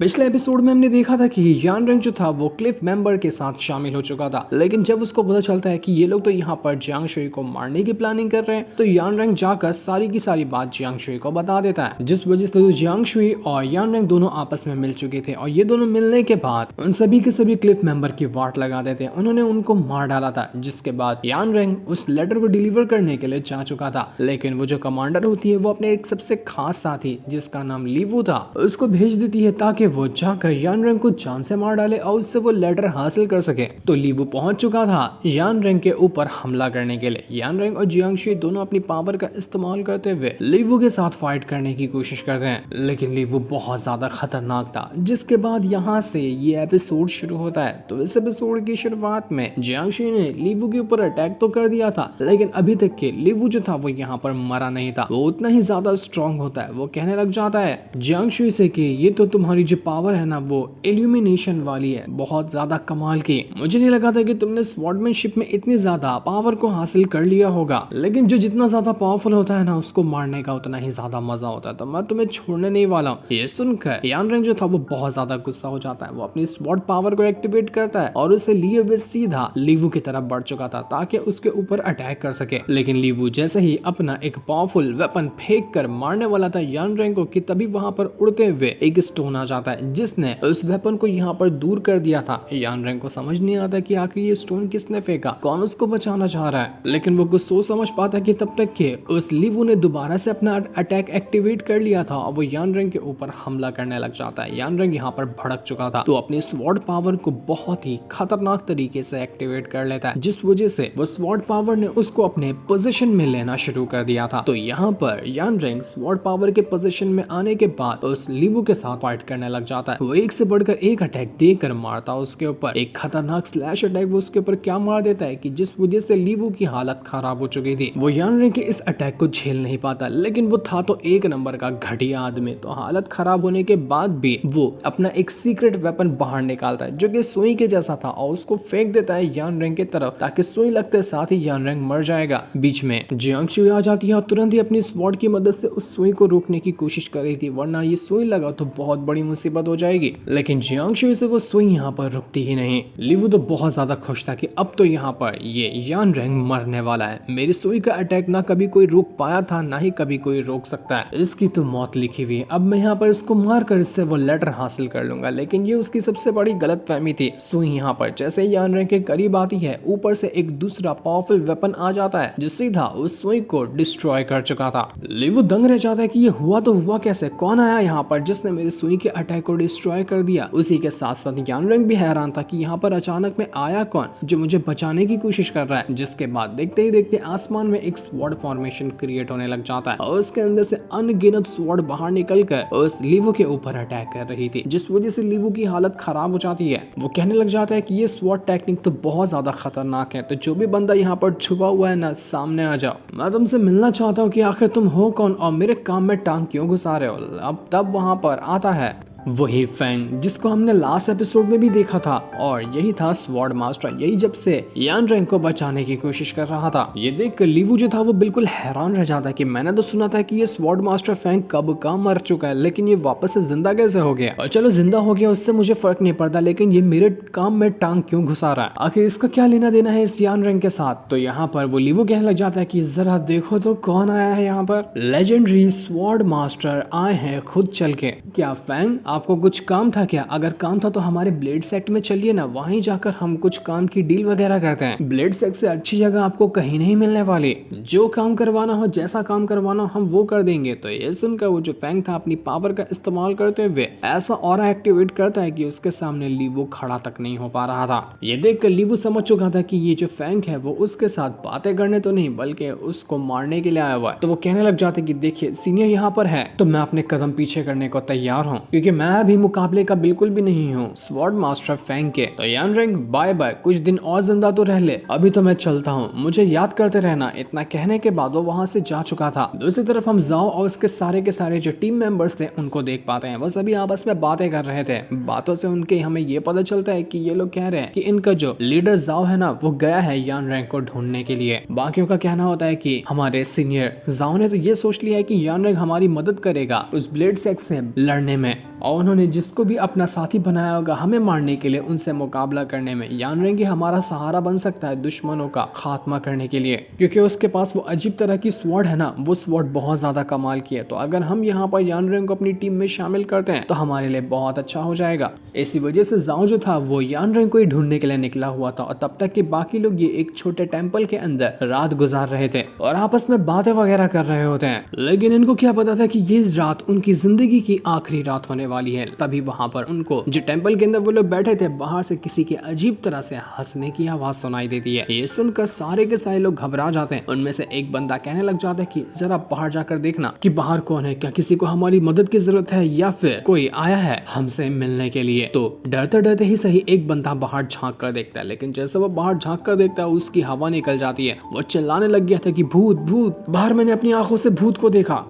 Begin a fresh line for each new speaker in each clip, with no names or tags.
पिछले एपिसोड में हमने देखा था कि यान रेंग जो था वो क्लिफ मेंबर के साथ शामिल हो चुका था, लेकिन जब उसको पता चलता है कि ये लोग तो यहाँ पर जियांग शुई को मारने की प्लानिंग कर रहे हैं, तो यान रेंग जाकर सारी की सारी बात जियांग शुई को बता देता है, जिस वजह से जियांग शुई और यान रेंग दोनों आपस में मिल चुके थे। और ये दोनों मिलने के बाद उन सभी के सभी क्लिफ मेंबर की वाट लगा देते, उन्होंने उनको मार डाला था। जिसके बाद यान रेंग उस लेटर को डिलीवर करने के लिए जा चुका था, लेकिन वो जो कमांडर होती है वो अपने एक सबसे खास साथी जिसका नाम लीवू था उसको भेज देती है ताकि वो जाकर यान रेंग को जान से मार डाले और उससे वो लेटर हासिल कर सके। तो लीवू पहुंच चुका था यान रेंग के ऊपर हमला करने के लिए। यान रेंग और जियांग शुई दोनों अपनी पावर का इस्तेमाल करते हुए लीवू के साथ फाइट करने की कोशिश करते हैं, लेकिन लीवू बहुत ज्यादा खतरनाक था। जिसके बाद यहाँ से ये एपिसोड शुरू होता है। तो इस एपिसोड की शुरुआत में जियांग शुई ने लीवू के ऊपर अटैक तो कर दिया था, लेकिन अभी तक के लीवू जो था वो यहाँ पर मरा नहीं था। वो उतना ही ज्यादा स्ट्रॉन्ग होता है। वो कहने लग जाता है जियांग शुई से कि ये तो तुम्हारी जो पावर है ना वो इल्यूमिनेशन वाली है, बहुत ज्यादा कमाल की। मुझे नहीं लगा था कि तुमने स्वॉर्डमैनशिप में इतनी ज्यादा पावर को हासिल कर लिया होगा, लेकिन जो जितना ज्यादा पावरफुल होता है ना उसको मारने का उतना ही ज्यादा मजा होता है, तो मैं तुम्हें छोड़ने नहीं वाला हूँ। ये सुनकर यान रेंग जो था वो बहुत ज्यादा गुस्सा हो जाता है। वो अपनी स्वॉर्ड पावर को एक्टिवेट करता है और उसे लिए हुए सीधा लीवू की तरफ बढ़ चुका था ताकि उसके ऊपर अटैक कर सके। लेकिन लीवू जैसे ही अपना एक पावरफुल वेपन फेंक कर मारने वाला था यान रेंग को कि तभी वहां पर उड़ते हुए एक स्टोन आ जाता है जिसने उस वेपन को यहाँ पर दूर कर दिया था। यान रेंग को समझ नहीं आता कि आखिर ये स्टोन किसने फेंका, कौन उसको बचाना चाह रहा है, लेकिन वो कुछ सोच समझ पाता कि तब तक के उस लीवू ने दोबारा से अपना अटैक एक्टिवेट कर लिया था और वो यान रेंग के ऊपर हमला करने लग जाता है। यान रेंग यहाँ पर भड़क चुका था तो अपनी स्वॉर्ड पावर को बहुत ही खतरनाक तरीके से एक्टिवेट कर लेता है, जिस वजह से वो स्वॉर्ड पावर ने उसको अपने पोजीशन में लेना शुरू कर दिया था। तो यहाँ पर यान रेंग स्वॉर्ड पावर के पोजीशन में आने के बाद उस लीवू के साथ फाइट करने लग जाता है। वो एक से बढ़कर एक अटैक देकर मारता है उसके ऊपर। एक खतरनाक स्लैश अटैक वो उसके ऊपर क्या मार देता है कि जिस वजह से लीवू की हालत खराब हो चुकी थी। वो यान रेंग के इस अटैक को झेल नहीं पाता, लेकिन वो था तो एक नंबर का घटिया आदमी। तो हालत खराब होने के बाद भी वो अपना एक सीक्रेट वेपन बाहर निकालता है जो कि सुई के जैसा था और उसको फेंक देता है यान रेंग की तरफ ताकि सुई लगते साथ ही यान रेंग मर जाएगा। बीच में जियांग शुई आ जाती है और तुरंत ही अपनी स्वॉर्ड की मदद से उस सुई को रोकने की कोशिश कर रही थी, वरना ये सुई लगा तो बहुत बड़ी मुसीबत हो जाएगी। लेकिन जियांग शुई से वो सुई यहाँ पर रुकती ही नहीं। लीवू तो बहुत ज्यादा खुश था कि अब तो यहाँ पर ये यान रेंग मरने वाला है। मेरी सुई का अटैक ना कभी कोई रोक पाया था ना ही कभी कोई रोक सकता है, इसकी तो मौत लिखी हुई है। अब मैं यहाँ पर इसको मार कर इससे वो लेटर हासिल कर लूंगा। लेकिन ये उसकी सबसे बड़ी गलत फहमी थी। सुई यहाँ पर जैसे यान रेंग के करीब आती है, ऊपर से एक दूसरा पावरफुल वेपन आ जाता है जो सीधा उस सुई को डिस्ट्रॉय कर चुका था। लीवू दंग रह जाता है कि ये हुआ तो हुआ कैसे, कौन आया यहाँ पर जिसने मेरे सुई के अटैक को डिस्ट्रॉय कर दिया। उसी के साथ साथ यान रेंग भी हैरान था कि यहाँ पर अचानक में आया कौन जो मुझे बचाने की कोशिश कर रहा है। जिसके बाद देखते ही देखते आसमान में एक स्वॉर्ड फॉर्मेशन क्रिएट होने लग जाता है और उसके अंदर से अनगिनत स्वॉर्ड बाहर निकल कर उस लीवू के ऊपर अटैक कर रही थी, जिस वजह से लीवू की हालत खराब हो जाती है। वो कहने लग जाता है कि ये स्वॉर्ड टेक्निक तो बहुत ज्यादा खतरनाक है, तो जो भी बंदा यहाँ पर छुपा हुआ है ना सामने आ जाओ, मैं तुमसे मिलना चाहता हूँ कि आखिर तुम हो कौन और मेरे काम में टांग क्यों घुसा रहे हो। अब तब वहां पर आता है वही फैंग जिसको हमने लास्ट एपिसोड में भी देखा था, और यही था स्वॉर्ड मास्टर। यही जब से यान रेंग को बचाने की कोशिश कर रहा था। ये देखकर लीवू जो था वो बिल्कुल हैरान रह जाता है कि मैंने तो सुना था कि ये स्वॉर्ड मास्टर फैंग कब का मर चुका है, लेकिन ये वापस से जिंदा कैसे हो गया। और चलो जिंदा हो गया उससे मुझे फर्क नहीं पड़ता, लेकिन ये मेरे काम में टांग क्यों घुसा रहा है, आखिर इसका क्या लेना देना है इस यान रेंग के साथ। तो यहाँ पर वो लीवू कहने लग जाता है कि जरा देखो तो कौन आया है यहाँ पर, लेजेंडरी स्वॉर्ड मास्टर आए हैं खुद चल के। क्या फैंग आपको कुछ काम था क्या? अगर काम था तो हमारे ब्लेड सेक्ट में चलिए ना, वहीं जाकर हम कुछ काम की डील वगैरह करते हैं। ब्लेड सेक्ट से अच्छी जगह आपको कहीं नहीं मिलने वाली, जो काम करवाना हो जैसा काम करवाना हो हम वो कर देंगे। तो ये सुनकर वो जो फैंग था अपनी पावर का इस्तेमाल करते हुए ऐसा ऑरा एक्टिवेट करता है कि उसके सामने लीवू खड़ा तक नहीं हो पा रहा था। ये देखकर लीवू समझ चुका था कि ये जो फैंग है वो उसके साथ बातें करने तो नहीं बल्कि उसको मारने के लिए आया हुआ है। तो वो कहने लग जाते कि देखिए सीनियर यहाँ पर है तो मैं अपने कदम पीछे करने को तैयार हूँ, क्योंकि मैं भी मुकाबले का बिल्कुल भी नहीं हूँ स्वॉर्ड मास्टर फैंग के। तो यान रेंग बाय बाय, कुछ दिन और जिंदा तो रह ले, अभी तो मैं चलता हूँ, मुझे याद करते रहना। इतना कहने के बाद वो वहां से जा चुका था। दूसरी तरफ हम जाओ और उसके सारे के सारे जो टीम मेंबर्स थे उनको देख पाते हैं। वो सभी आपस में बातें कर रहे थे। बातों से उनके हमें ये पता चलता है कि ये लोग कह रहे हैं कि इनका जो लीडर जाओ है ना वो गया है यान रेंग को ढूंढने के लिए। बाकियों का कहना होता है कि हमारे सीनियर जाओ ने तो ये सोच लिया है कि यान रेंग हमारी मदद करेगा उस ब्लेड सेक्ट से लड़ने में, और और उन्होंने जिसको भी अपना साथी बनाया होगा हमें मारने के लिए, उनसे मुकाबला करने में यान रेंग हमारा सहारा बन सकता है दुश्मनों का खात्मा करने के लिए, क्योंकि उसके पास वो अजीब तरह की स्वॉर्ड है ना, वो स्वॉर्ड बहुत ज्यादा कमाल की है। तो अगर हम यहाँ पर यान रेंग को अपनी टीम में शामिल करते हैं तो हमारे लिए बहुत अच्छा हो जाएगा। इसी वजह से जाओ जो था वो यान रेंग को ही ढूंढने के लिए निकला हुआ था, और तब तक के बाकी लोग ये एक छोटे टेंपल के अंदर रात गुजार रहे थे और आपस में बातें वगैरह कर रहे होते हैं। लेकिन इनको क्या पता था कि ये रात उनकी जिंदगी की आखिरी रात होने वाली है। तभी वहां पर उनको जो टेंपल के अंदर वो लोग बैठे थे, बाहर से किसी के अजीब तरह से हंसने की आवाज सुनाई देती है। ये सुनकर सारे के सारे लोग घबरा जाते हैं। उनमें से एक बंदा कहने लग जाता है कि जरा बाहर जाकर देखना कि बाहर कौन है, क्या किसी को हमारी मदद की जरूरत है या फिर कोई आया है हमसे मिलने के लिए। तो डरते डरते ही सही एक बंदा बाहर झांक कर देखता है, लेकिन जैसे वो बाहर झांक कर देखता है उसकी हवा निकल जाती है। वो चिल्लाने लग गया था कि भूत भूत, बाहर मैंने अपनी आंखों से भूत को देखा।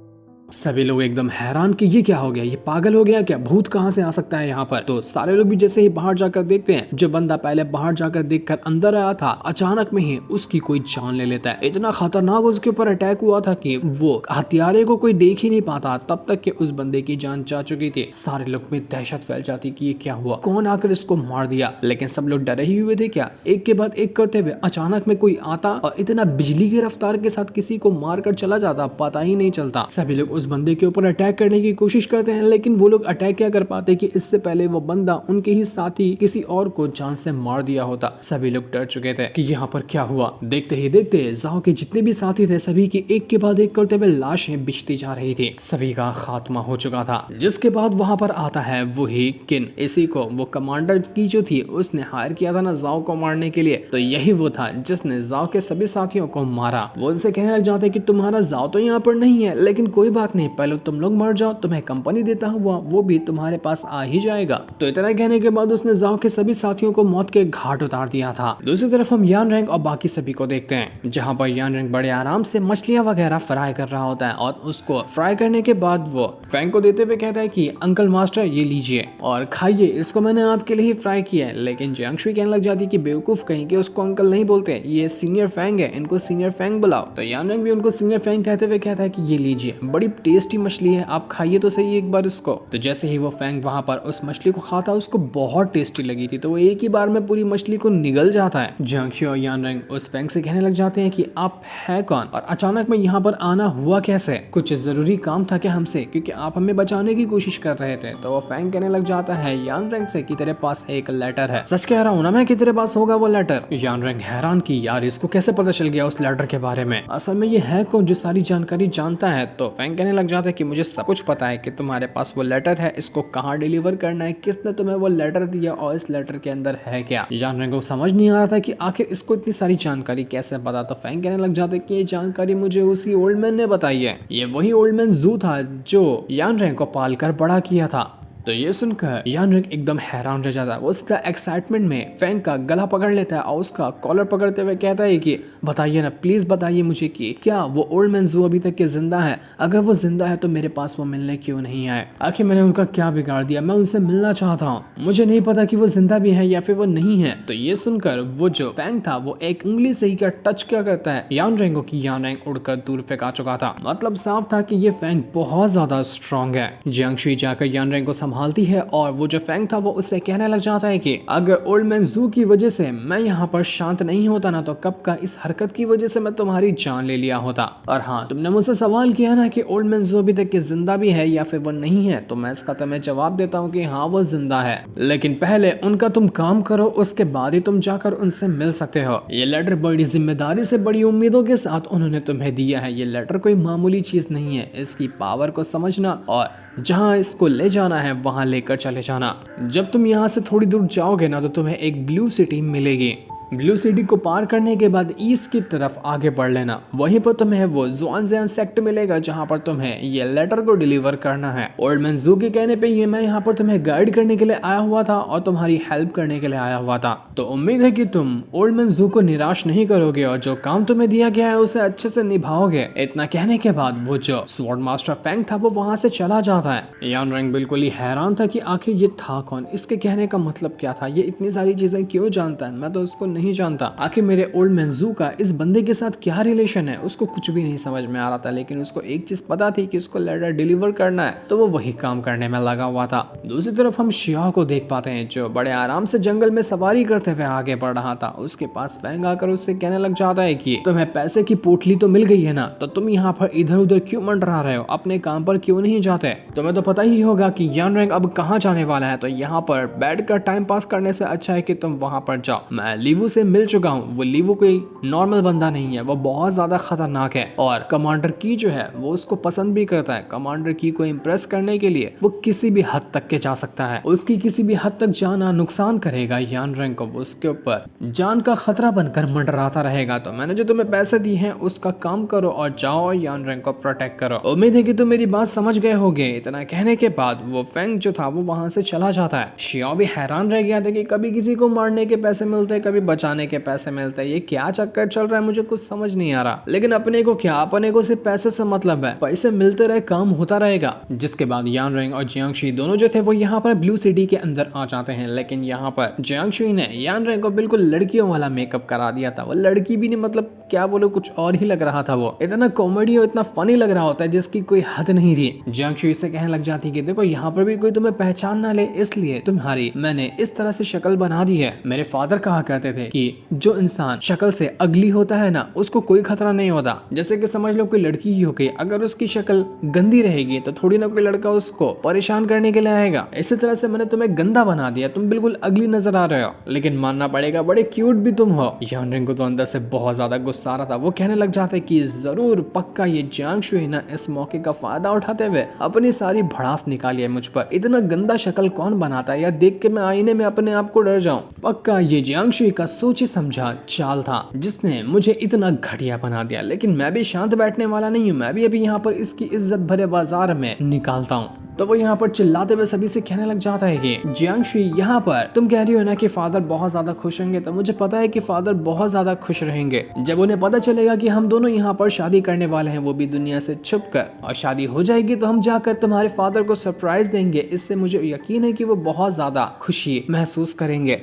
सभी लोग एकदम हैरान कि ये क्या हो गया, ये पागल हो गया क्या, भूत कहाँ से आ सकता है यहाँ पर। तो सारे लोग भी जैसे ही बाहर जाकर देखते हैं, जो बंदा पहले बाहर जाकर देखकर अंदर आया था, अचानक में ही उसकी कोई जान ले लेता है। इतना खतरनाक उसके ऊपर अटैक हुआ था कि वो हथियारे को कोई देख ही नहीं पाता, तब तक कि उस बंदे की जान जा चुकी थी। सारे लोग में दहशत फैल जाती कि ये क्या हुआ, कौन आकर इसको मार दिया। लेकिन सब लोग डरे ही हुए थे क्या। एक के बाद एक करते हुए अचानक में कोई आता और इतना बिजली की रफ्तार के साथ किसी को मार कर चला जाता, पता ही नहीं चलता। सभी लोग उस बंदे के ऊपर अटैक करने की कोशिश करते हैं, लेकिन वो लोग अटैक क्या कर पाते कि इससे पहले वो बंदा उनके ही साथी किसी और को जान से मार दिया होता। सभी लोग डर चुके थे कि यहाँ पर क्या हुआ। देखते ही देखते जाओ के जितने भी साथी थे सभी की एक के बाद एक करते हुए लाशें बिछती जा रही थी। सभी का खात्मा हो चुका था। जिसके बाद वहां पर आता है वही किन। इसी को वो कमांडर की जो थी उसने हायर किया था ना जाओ को मारने के लिए, तो यही वो था जिसने जाओ के सभी साथियों को मारा। वो उनसे कहने लग जाते कि तुम्हारा जाओ तो यहाँ पर नहीं है, लेकिन कोई बात नहीं, पहले तुम लोग मर जाओ, तुम्हें कंपनी देता हुआ वो भी तुम्हारे पास आ ही जाएगा। तो इतना कहने के बाद उसने जाओ के सभी साथियों को मौत के घाट उतार दिया था। दूसरी तरफ हम यान रैंक और बाकी सभी को देखते हैं, जहाँ पर यान रैंक बड़े आराम से मछलियां वगैरह फ्राई कर रहा होता है, और उसको फ्राई करने के बाद वो फैंग को देते हुए कहता है कि अंकल मास्टर ये लीजिए और खाइए, इसको मैंने आपके लिए ही फ्राई किया है। लेकिन जियांगशुई कहने लग जाती है कि बेवकूफ कहीं के, उसको अंकल नहीं बोलते, ये सीनियर फैंग है, इनको सीनियर फैंग बुलाओ। तो यान रैंक भी उनको सीनियर फैंग कहते हुए कहता है कि ये लीजिए, बड़ी टेस्टी मछली है, आप खाइए तो सही एक बार इसको। तो जैसे ही वो फैंग वहां पर उस मछली को खाता, उसको बहुत टेस्टी लगी थी, तो वो एक ही बार में पूरी मछली को निगल जाता है। जियांगशुई और यान रैंक उस फैंग से कहने लग जाते हैं कि आप है कौन और अचानक में यहाँ पर आना हुआ कैसे, कुछ जरूरी काम था क्या हमसे, क्योंकि आप हमें बचाने की कोशिश कर रहे थे। तो वो फैंग कहने लग जाता है यान रैंक से कि तेरे पास एक लेटर है। सच कह रहा हूँ ना मैं कि तेरे पास होगा वो लेटर। यान रैंक हैरान कि यार इसको कैसे पता चल गया उस लेटर के बारे में, असल में ये है कौन जो सारी जानकारी जानता है। तो फैंग कहने लग जाता है कि मुझे सब कुछ पता है कि तुम्हारे पास वो लेटर है, इसको कहाँ डिलीवर करना है, किसने तुम्हें वो लेटर दिया और इस लेटर के अंदर है क्या। यान रैंक को समझ नहीं आ रहा था कि आखिर इसको इतनी सारी जानकारी कैसे पता। तो फैंग कहने लग जाते कि ये जानकारी मुझे उसी ओल्ड मैन ने बताई है, ये वही ओल्ड मैन जू था जो यान रैंक को पालकर बड़ा किया था। तो ये सुनकर यान रैंक एकदम हैरान रह जाता है। वो सीधा एक्साइटमेंट में फैंग का गला पकड़ लेता है और उसका कॉलर पकड़ते हुए कहता है कि बताइए ना, प्लीज बताइए मुझे कि क्या वो ओल्ड मैन जू अभी तक के जिंदा है, अगर वो जिंदा है तो मेरे पास वो मिलने क्यों नहीं आए, आखिर मैंने उनका क्या बिगाड़ दिया, मैं उनसे मिलना चाहता हूँ, मुझे नहीं पता कि वो जिंदा भी है या फिर वो नहीं है। तो ये सुनकर वो जो फैंग था वो एक उंगली से ही क्या टच क्या करता है यान रैंक को, कि यान रैंक उड़कर दूर फेंका चुका था। मतलब साफ था कि ये फैंग बहुत ज्यादा स्ट्रॉन्ग है। जियांगशुई जाकर यान रैंक को संभालती है और वो जो फैंग था वो उससे कहने लग जाता है कि अगर ओल्ड मैन जू की वजह से मैं यहाँ पर शांत नहीं होता ना, तो कब का इस हरकत की वजह से मैं तुम्हारी जान ले लिया होता। और हाँ, तुमने मुझसे सवाल किया ना कि ओल्ड मैन जू अभी तक के जिंदा भी है या फिर वो नहीं है, तो मैं इसका तुम्हें जवाब देता हूँ कि हाँ वो जिंदा है, लेकिन पहले उनका तुम काम करो, उसके बाद ही तुम जाकर उनसे मिल सकते हो। ये लेटर बड़ी जिम्मेदारी से बड़ी उम्मीदों के साथ उन्होंने तुम्हें दिया है। ये लेटर कोई मामूली चीज नहीं है, इसकी पावर को समझना और जहाँ इसको ले जाना है वहां लेकर चले जाना। जब तुम यहाँ से थोड़ी दूर जाओगे ना तो तुम्हें एक ब्लू सिटी मिलेगी। ब्लू सिटी को पार करने के बाद ईस्ट की तरफ आगे बढ़ लेना, वहीं पर तुम्हें वो ज़ुआनज़ियान सेक्टर मिलेगा जहां पर तुम्हें ये लेटर को डिलीवर करना है। ओल्ड मैन जू के कहने पे ये मैं यहाँ पर तुम्हें गाइड करने के लिए आया हुआ था और तुम्हारी हेल्प करने के लिए आया हुआ था। तो उम्मीद है कि तुम ओल्ड मैन जू को निराश नहीं करोगे और जो काम तुम्हें दिया गया है उसे अच्छे से निभाओगे। इतना कहने के बाद वो जो स्वॉर्ड मास्टर फैंग था वो वहां से चला जाता है। यान रैंक बिल्कुल ही हैरान था कि आखिर ये था कौन, इसके कहने का मतलब क्या था, ये इतनी सारी चीजें क्यों जानता है, मैं तो उसको नहीं जानता। आखिर मेरे ओल्ड मैन जू का इस बंदे के साथ क्या रिलेशन है, उसको कुछ भी नहीं समझ में आ रहा था, लेकिन उसको एक चीज पता थी कि उसको लेटर डिलीवर करना है, तो वो वही काम करने में लगा हुआ था। दूसरी तरफ हम शिया को देख पाते हैं जो बड़े आराम से जंगल में सवारी करते हुए आगे बढ़ रहा था। उसके पास फैंग आकर उससे कहने लग जाता है कि तुम्हें पैसे की पोटली तो मिल गई है ना, तो तुम यहाँ पर इधर उधर क्यों मंडरा रहे हो, अपने काम पर क्यों नहीं जाते? तुम्हें तो पता ही होगा कि यान रैंक अब कहाँ जाने वाला है, तो यहाँ पर बैठ कर टाइम पास करने से अच्छा है कि तुम वहां पर जाओ। मैं लीवू से मिल चुका हूँ, वो लीवू कोई नॉर्मल बंदा नहीं है, वो बहुत ज्यादा खतरनाक है और कमांडर की जो है वो उसको पसंद भी करता है। कमांडर की को इम्प्रेस करने के लिए वो किसी भी हद तक के जा सकता है, उसकी किसी भी हद तक जाना नुकसान करेगा यान रैंक को, वो उसके ऊपर जान का खतरा बनकर मंडराता रहेगा। तो मैंने जो तुम्हें पैसे दिए हैं उसका काम करो और जाओ और यान रैंक को प्रोटेक्ट करो। उम्मीद है कि तुम मेरी बात समझ गए होगे। इतना कहने के बाद वो फैंग जो था वो वहां से चला जाता है। शियाओ भी हैरान रह गया था कि कभी किसी को मारने के पैसे मिलते हैं, कभी बचाने के पैसे मिलते हैं, ये क्या चक्कर चल रहा है, मुझे कुछ समझ नहीं आ रहा। लेकिन अपने को क्या, अपने को सिर्फ पैसे से मतलब है, पैसे मिलते रहे, काम होता रहेगा। जिसके बाद यान रैंक और जियांगशी दोनों जो थे वो यहाँ पर ब्लू सिटी के अंदर आ जाते हैं। लेकिन यहाँ पर जियांगशी ने यान रैंक को बिल्कुल लड़कियों वाला मेकअप करा दिया था। वो लड़की भी नहीं, मतलब क्या बोलो, कुछ और ही लग रहा था। वो इतना कॉमेडी और इतना फनी लग रहा होता है जिसकी कोई हद नहीं थी। जियांगशी इससे कहने लग जाती कि देखो यहाँ पर भी कोई तुम्हें पहचान ना ले, इसलिए तुम्हारी मैंने इस तरह से शक्ल बना दी है। मेरे फादर कहा करते थे कि जो इंसान शक्ल से अगली होता है ना, उसको कोई खतरा नहीं होता। जैसे कि समझ लो कोई लड़की ही हो गई, अगर उसकी शक्ल गंदी रहेगी तो थोड़ी ना कोई लड़का उसको परेशान करने के लिए आएगा। इसी तरह से मैंने तुम्हें गंदा बना दिया, तुम बिल्कुल अगली नजर आ रहे हो, लेकिन मानना पड़ेगा बड़े क्यूट भी तुम हो। यान रैंक को तो अंदर से बहुत ज्यादा गुस्सा आ रहा था। वो कहने लग जाता है कि जरूर पक्का ये जियांगशी ना इस मौके का फायदा उठाते हुए अपनी सारी भड़ास निकाली है मुझ पर। इतना गंदा शक्ल कौन बनाता है, या देख के मैं आईने में अपने आप को डर जाऊं। पक्का ये जियांगशी का सोची समझा चाल था जिसने मुझे इतना घटिया बना दिया। लेकिन मैं भी शांत बैठने वाला नहीं हूँ, मैं भी अभी यहाँ पर इसकी इज्जत भरे बाजार में निकालता हूँ। तो वो यहाँ पर चिल्लाते हुए सभी से कहने लग जाता है कि जियांगशी, यहाँ पर तुम कह रही हो ना कि फादर बहुत ज्यादा खुश होंगे, तो मुझे पता है कि फादर बहुत ज्यादा खुश रहेंगे जब उन्हें पता चलेगा कि हम दोनों यहाँ पर शादी करने वाले हैं, वो भी दुनिया से छुप कर। और शादी हो जाएगी तो हम जाकर तुम्हारे फादर को सरप्राइज देंगे। इससे मुझे यकीन है कि वो बहुत ज्यादा खुशी महसूस करेंगे।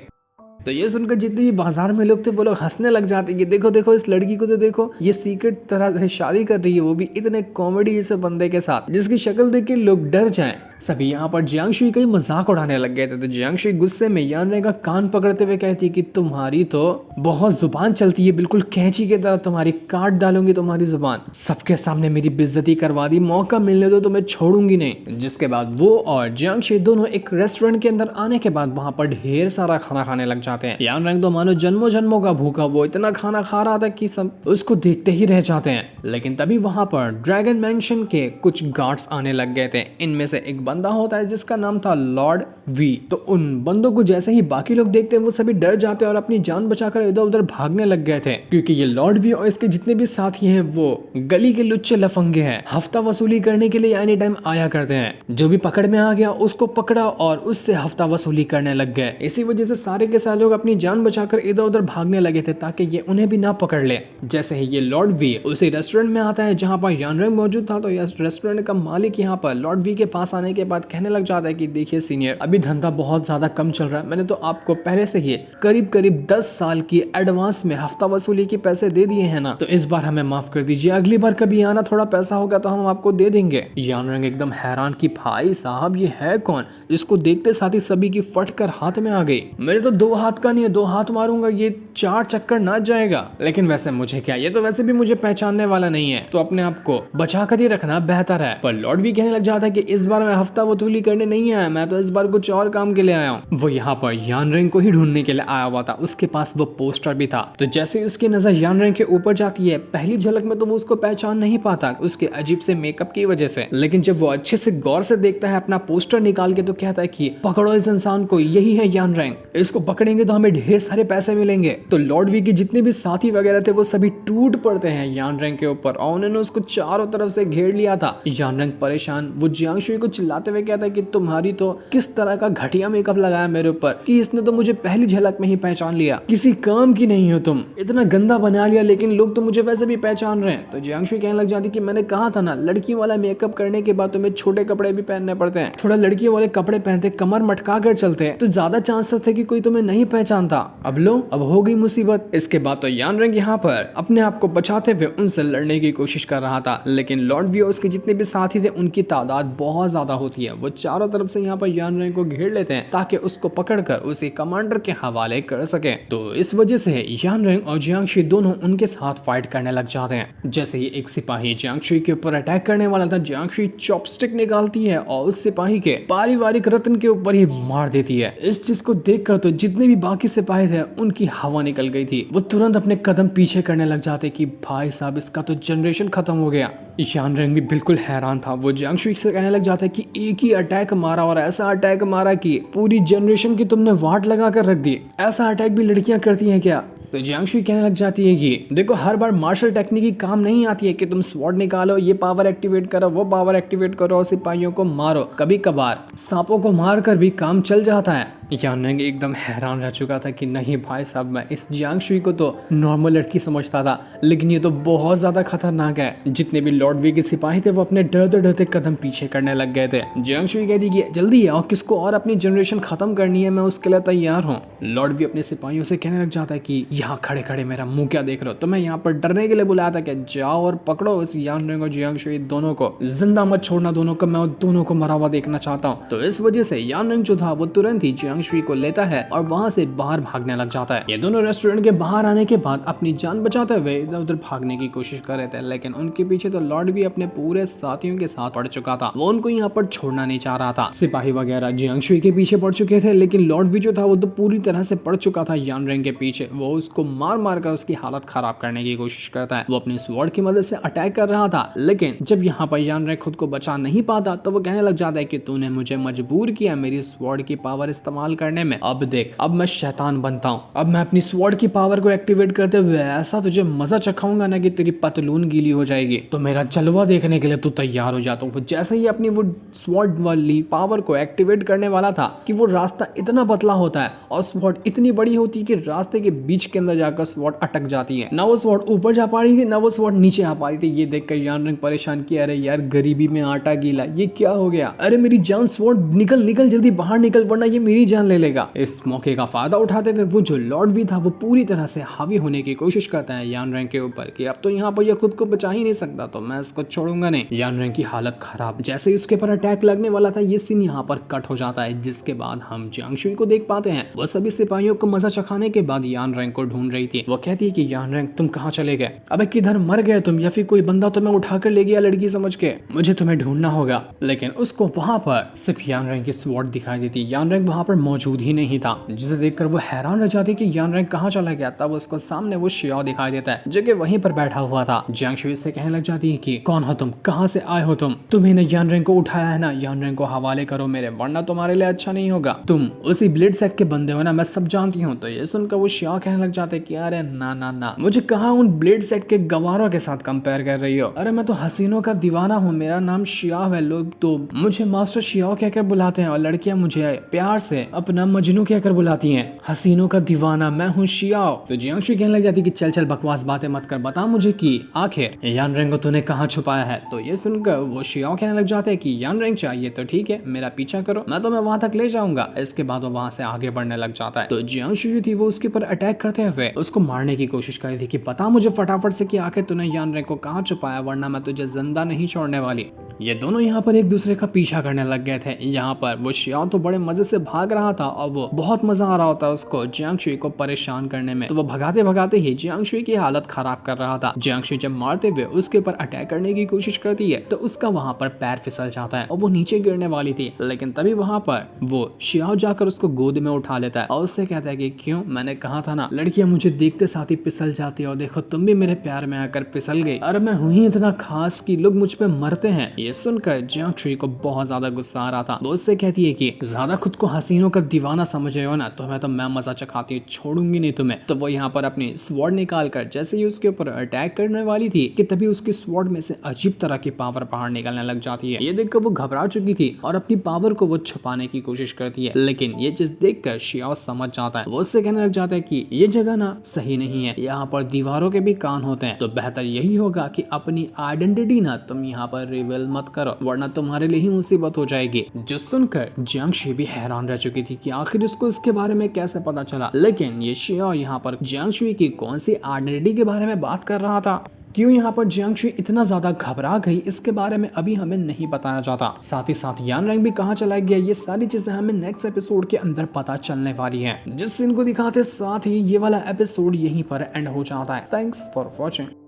तो ये सुनकर जितने भी बाजार में लोग थे वो लोग हंसने लग जाते हैं कि देखो देखो इस लड़की को, तो देखो ये सीक्रेट तरह से शादी कर रही है, वो भी इतने कॉमेडी से बंदे के साथ जिसकी शक्ल देख के लोग डर जाएं। सभी यहाँ पर जियांगशी का ही मजाक उड़ाने लग गए थे। तो जियांगशी गुस्से में यान रैंक का कान पकड़ते हुए कहती कि तुम्हारी तो बहुत जुबान चलती है, बिल्कुल कैंची की तरह तुम्हारी काट डालूंगी तुम्हारी जुबान। सबके सामने मेरी बेइज्जती करवा दी, मौका मिलने दो तो मैं छोड़ूंगी नहीं। जिसके बाद वो और जियांगशी दोनों एक रेस्टोरेंट के अंदर आने के बाद वहां पर ढेर सारा खाना खाने लग जाते हैं। यान रैंक तो मानो जन्मों जन्मों का भूखा, वो इतना खाना खा रहा था कि सब उसको देखते ही रह जाते हैं। लेकिन तभी वहां पर ड्रैगन मैंशन के कुछ गार्ड्स आने लग गए थे। इनमें से एक बंदा होता है जिसका नाम था लॉर्ड वी। तो उन बंदों को जैसे ही बाकी लोग देखते हैं वो सभी डर जाते हैं और अपनी जान बचाकर इधर उधर भागने लग गए थे, क्योंकि ये लॉर्ड वी और इसके जितने भी साथी हैं वो गली के लुच्चे लफंगे हैं, हफ्ता वसूली करने के लिए एनी टाइम आया करते हैं। जो भी पकड़ में आ गया उसको पकड़ा और उससे हफ्ता वसूली करने लग गए। इसी वजह से सारे के सारे लोग अपनी जान बचाकर इधर उधर भागने लगे थे ताकि ये उन्हें भी ना पकड़ ले। जैसे ही ये लॉर्ड वी उसी रेस्टोरेंट में आता है जहां पर यान रैंक मौजूद था, तो इस रेस्टोरेंट का मालिक यहाँ पर लॉर्ड वी के पास आने के बाद कहने लग जाता है कि देखिए सीनियर, अभी धंधा बहुत ज्यादा कम चल रहा है, मैंने तो आपको पहले से ही करीब करीब 10 साल की एडवांस में हफ्ता वसूली के पैसे दे दिए हैं ना, तो इस बार हमें माफ कर दीजिए, अगली बार कभी आना, थोड़ा पैसा होगा तो हम आपको दे देंगे। यान रैंक एकदम हैरान कि भाई साहब ये है कौन, जिसको देखते साथ ही सभी की फट कर हाथ में आ गई। मेरे तो 2 हाथ का नहीं है, 2 हाथ मारूंगा ये 4 चक्कर नाच जाएगा। लेकिन वैसे मुझे क्या, ये तो वैसे भी मुझे पहचानने वाला नहीं है, तो अपने आप को बचा कर ही रखना बेहतर है। पर लॉर्ड भी कहने लग जाता है कि इस बार मैं हफ्ता वसूली करने नहीं आया, मैं तो इस बार कुछ और काम के लिए आया हूँ। वो यहाँ पर यान रैंक को ही ढूंढने के लिए आया हुआ था, उसके पास वो पोस्टर भी था। तो जैसे ही उसकी नजर यान रैंक के ऊपर जाती है, पहली झलक में तो वो उसको पहचान नहीं पाता उसके अजीब से मेकअप की वजह से। लेकिन जब वो अच्छे से गौर से देखता है अपना पोस्टर निकाल के, तो कहता है कि पकड़ो इस इंसान को, यही है यान रैंक, इसको पकड़ेंगे तो हमें ढेर सारे पैसे मिलेंगे। तो लॉर्ड वी के जितने भी साथी वगैरह थे वो सभी टूट पड़ते हैं यान रैंक के ऊपर और उन्होंने उसको चारों तरफ से घेर लिया था। यान रैंक परेशान, वो जियांगशी को चिल्ला चिल्लाते हुए कहता है कि तुम्हारी तो किस तरह का घटिया मेकअप लगाया मेरे ऊपर कि इसने तो मुझे पहली झलक में ही पहचान लिया, किसी काम की नहीं हो तुम, इतना गंदा बना लिया लेकिन लोग तो मुझे वैसे भी पहचान रहे हैं। तो जियांगशुई कहने लग जाती कि मैंने कहा था ना, लड़कियों वाला मेकअप करने के बाद तुम्हें छोटे कपड़े भी पहनने पड़ते हैं, थोड़ा लड़कियों वाले कपड़े पहनते कमर मटका कर चलते हैं तो ज्यादा चांसेस थे कि कोई तुम्हें नहीं पहचानता। अब लो, अब हो गई मुसीबत। इसके बाद तो यान रेंग यहाँ पर अपने आप को बचाते हुए उनसे लड़ने की कोशिश कर रहा था, लेकिन लॉर्ड वी और उसके जितने भी साथी थे उनकी तादाद बहुत ज्यादा होती है। वो चारों तरफ से यहाँ पर यान रेंग को घेर लेते हैं ताकि उसको पकड़कर उसे कमांडर के हवाले कर सके। तो इस वजह से यान रेंग और जियांगशुई दोनों उनके साथ फाइट करने लग जाते हैं। जैसे ही एक सिपाही जियांगशुई के ऊपर अटैक करने वाला था, जियांगशुई चॉपस्टिक निकालती है और उस सिपाही के पारिवारिक रत्न के ऊपर ही मार देती है। इस चीज को देखकर तो जितने भी बाकी सिपाही थे उनकी हवा निकल गई थी। वो तुरंत अपने कदम पीछे करने लग जाते कि भाई साहब इसका तो जनरेशन खत्म हो गया। यान रेंग भी बिल्कुल हैरान था। वो जियांगशुई से कहने लग जाता है कि एक ही अटैक मारा और ऐसा अटैक मारा कि पूरी जनरेशन की तुमने वाट लगा कर रख दी। ऐसा अटैक भी लड़कियां करती हैं क्या? तो जियांगशुई कहने लग जाती है कि देखो, हर बार मार्शल टेक्निक की काम नहीं आती है कि तुम स्वॉर्ड निकालो, ये पावर एक्टिवेट करो, वो पावर एक्टिवेट करो और सिपाहियों को मारो। कभी कभार सांपों को मार कर भी काम चल जाता है। यान रेंग एकदम हैरान रह चुका था कि नहीं भाई साहब, मैं इस जियांगशुई को तो नॉर्मल लड़की समझता था, लेकिन ये तो बहुत ज्यादा खतरनाक है। जितने भी लॉर्ड वी के सिपाही थे वो अपने डरते डरते कदम पीछे करने लग गए थे। जियांगशुई कहती कि जल्दी आओ, किसको और अपनी जनरेशन खत्म करनी है, मैं उसके लिए तैयार हूँ। लॉर्ड वी अपने सिपाहियों से कहने लग जाता है कि यहाँ खड़े खड़े मेरा मुंह क्या देख रहे हो, तो मैं यहाँ पर डरने के लिए बुलाया था कि जाओ और पकड़ो इस यान रेंग और जियांगशुई दोनों को, जिंदा मत छोड़ना दोनों को, मैं दोनों को मरा हुआ देखना चाहता हूँ। तो इस वजह से यान रेंग जो था वो तुरंत ही जियांगशुई को लेता है और वहां से बाहर भागने लग जाता है। ये दोनों रेस्टोरेंट के बाहर आने के बाद अपनी जान बचाते हुए इधर उधर भागने की कोशिश कर रहे थे, लेकिन उनके पीछे तो लॉर्ड भी अपने पूरे साथियों के साथ पड़ चुका था। वो उनको यहाँ पर छोड़ना नहीं चाह रहा था। सिपाही वगैरह जियांगशुई के पीछे पड़ चुके थे, लेकिन लॉर्ड भी जो था वो तो पूरी तरह से पड़ चुका था यान रेंग के पीछे। वो उसको मार मार कर उसकी हालत खराब करने की कोशिश करता है। वो अपने स्वॉर्ड की मदद से अटैक कर रहा था, लेकिन जब यहाँ पर यान रेंग खुद को बचा नहीं पाता तो वो कहने लग जाता है कि तूने मुझे मजबूर किया मेरी स्वॉर्ड की पावर इस्तेमाल करने में। अब देख, अब मैं शैतान बनता हूँ। अब मैं अपनी स्वॉर्ड की पावर को एक्टिवेट करते हुए ऐसा तुझे मजा चखाऊंगा ना कि तेरी पतलून गीली हो जाएगी। तो मेरा जलवा देखने के लिए तू तैयार हो जाता हूँ। जैसे ही अपनी वो स्वॉर्ड वाली पावर को एक्टिवेट करने वाला था कि वो रास्ता इतना पतला होता है और स्वॉर्ड इतनी बड़ी होती है कि रास्ते के बीच के अंदर जाकर स्वॉर्ड अटक जाती है। ना वो स्वॉर्ड ऊपर जा पा रही थी, ना वो स्वॉर्ड नीचे आ पा रही थी। ये देखकर यान रेंग परेशान किया, अरे यार गरीबी में आटा गीला, ये क्या हो गया? अरे मेरी जान स्वॉर्ड, निकल निकल जल्दी बाहर निकल वरना ये मेरी जान ले लेगा। इस मौके का फायदा उठाते हुए वो जो लॉर्ड भी था वो पूरी तरह से हावी होने की कोशिश करता है यान रेंग के ऊपर कि अब तो यहाँ पर ये खुद को बचा ही नहीं सकता, तो मैं इसको छोड़ूंगा नहीं। यान रेंग की हालत खराब। जैसे ही उसके पर अटैक लगने वाला था ये सीन यहाँ पर कट हो जाता है, जिसके बाद हम जियांगशुई को देख पाते हैं। वो सभी सिपाहियों को मजा चखाने के बाद यान रेंग को ढूंढ रही थी। वो कहती है कि यान रेंग तुम कहाँ चले गए? अबे किधर मर गए तुम, या फिर कोई बंदा तुम्हें उठाकर ले गया लड़की समझ के? मुझे तुम्हें ढूंढना होगा। लेकिन उसको वहां पर सिर्फ यान रेंग की स्वॉर्ड दिखाई देती। यान रेंग वहां पर मौजूद ही नहीं था, जिसे देखकर वो हैरान रह जाती कि यान रेंग कहाँ चला गया। तब उसको सामने वो शियाओ दिखाई देता है जो कि वहीं पर बैठा हुआ था। जियांगशुई से कहने लग जाती है कि कौन हो तुम, कहाँ से आए हो तुम? तुम्हें ने यान रेंग को उठाया है ना, यान रेंग को हवाले करो मेरे, वरना तुम्हारे लिए अच्छा नहीं होगा। तुम उसी ब्लेड सेट के बंदे हो ना, मैं सब जानती हूँ। तो ये सुनकर वो शियाओ कहने लग जाते कि अरे ना ना ना, मुझे कहाँ उन ब्लेड सेट के गवारों के साथ कंपेयर कर रही हो? अरे मैं तो हसीनों का दीवाना हूँ, मेरा नाम शियाओ है। लोग तो मुझे मास्टर शियाओ कहकर बुलाते हैं और लड़कियां मुझे प्यार से अपना मजनू कहकर बुलाती हैं। हसीनों का दीवाना मैं हूँ शियाओ। तो जियांगशुई कहने लग जाती कि चल चल बकवास बातें मत कर, बता मुझे कि आखिर यान रेंग को तूने कहाँ छुपाया है। तो ये सुनकर वो शियाओ कहने लग जाते हैं कि यान रेंग चाहिए तो ठीक है, मेरा पीछा करो, मैं तुम्हें वहां तक ले जाऊंगा। इसके बाद वो वहां से आगे बढ़ने लग जाता है। तो जियांगशुई थी वो उसके ऊपर अटैक करते हुए उसको मारने की कोशिश कर रही थी कि बता मुझे फटाफट से कि आखिर तूने यान रेंग को कहाँ छुपाया, वरना मैं तुझे जिंदा नहीं छोड़ने वाली। ये दोनों यहाँ पर एक दूसरे का पीछा करने लग गए थे। यहाँ पर वो शियाओ तो बड़े मजे से भाग रहा था और वो बहुत मजा आ रहा होता है उसको जियांगशुई को परेशान करने में। तो वो भगाते भगाते ही जियांगशुई की हालत खराब कर रहा था। जियांगशुई जब मारते हुए उसके ऊपर अटैक करने की कोशिश करती है तो उसका वहां पर पैर फिसल जाता है और वो नीचे गिरने वाली थी, लेकिन तभी वहां पर वो शियाओ जाकर उसको गोद में उठा लेता है और उससे कहता है कि क्यों, मैंने कहा था ना लड़की लड़कियां मुझे देखते साथ ही फिसल जाती है और देखो तुम भी मेरे प्यार में आकर फिसल गई, अरे मैं हूँ ही इतना खास कि लोग मुझ पे मरते हैं। ये सुनकर जियांग शुई को बहुत ज्यादा गुस्सा आ रहा था। वो उससे कहती है कि ज्यादा खुद को हसीनों का दीवाना समझ रहे हो ना, तुम्हें तो मैं मजा चखाती हूँ, छोड़ूंगी नहीं तुम्हें। तो वो यहाँ पर अपनी स्वॉर्ड निकाल कर जैसे ही उसके ऊपर अटैक करने वाली थी कि तभी उसकी स्वॉर्ड में से अजीब तरह की पावर बाहर निकलने लग जाती है। ये देखकर वो घबरा चुकी थी और अपनी पावर को वो छुपाने की कोशिश करती है, लेकिन ये चीज देखकर शियाओ समझ जाता है। वो उससे कहने लग जाता है कि ये जगह ना सही नहीं है, यहाँ पर दीवारों के भी कान होते हैं, तो बेहतर यही होगा कि अपनी आइडेंटिटी ना तुम यहाँ पर रिवील मत करो, वरना तुम्हारे लिए ही मुसीबत हो जाएगी। जो सुनकर जियांग शुई भी हैरान रह चुकी थी कि आखिर इसको इसके बारे में कैसे पता चला, लेकिन ये शियाओ यहाँ पर जियांग शुई की कौन सी आइडेंटिटी के बारे में बात कर रहा था, क्यों यहाँ पर जियांग शुई इतना ज्यादा घबरा गई, इसके बारे में अभी हमें नहीं बताया जाता। साथ ही साथ यान रंग भी कहाँ चला गया, ये सारी चीजें हमें नेक्स्ट एपिसोड के अंदर पता चलने वाली हैं। जिस सीन को दिखाते साथ ही ये वाला एपिसोड यहीं पर एंड हो जाता है। Thanks for watching.